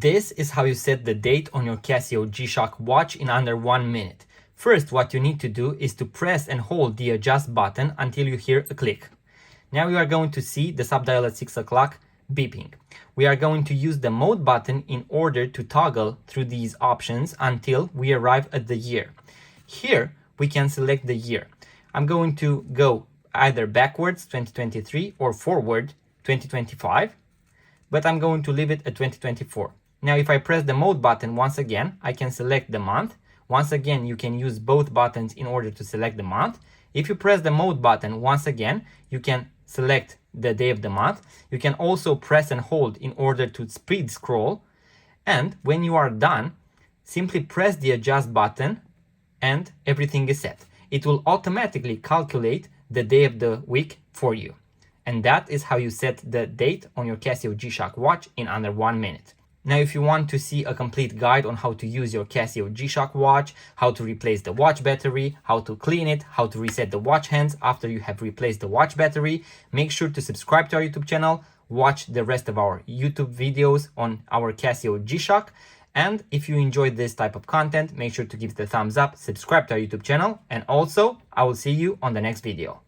This is how you set the date on your Casio G Shock watch in under 1 minute. First, what you need to do is to press and hold the adjust button until you hear a click. Now you are going to see the subdial at 6 o'clock beeping. We are going to use the mode button in order to toggle through these options until we arrive at the year. Here we can select the year. I'm going to go either backwards 2023 or forward 2025, but I'm going to leave it at 2024. Now if I press the mode button once again, I can select the month. Once again, you can use both buttons in order to select the month. If you press the mode button once again, you can select the day of the month. You can also press and hold in order to speed scroll. And when you are done, simply press the adjust button and everything is set. It will automatically calculate the day of the week for you. And that is how you set the date on your Casio G Shock watch in under 1 minute. Now, if you want to see a complete guide on how to use your Casio G Shock watch, how to replace the watch battery, how to clean it, how to reset the watch hands after you have replaced the watch battery, make sure to subscribe to our YouTube channel, watch the rest of our YouTube videos on our Casio G Shock. And if you enjoyed this type of content, make sure to give it a thumbs up, subscribe to our YouTube channel, and also I will see you on the next video.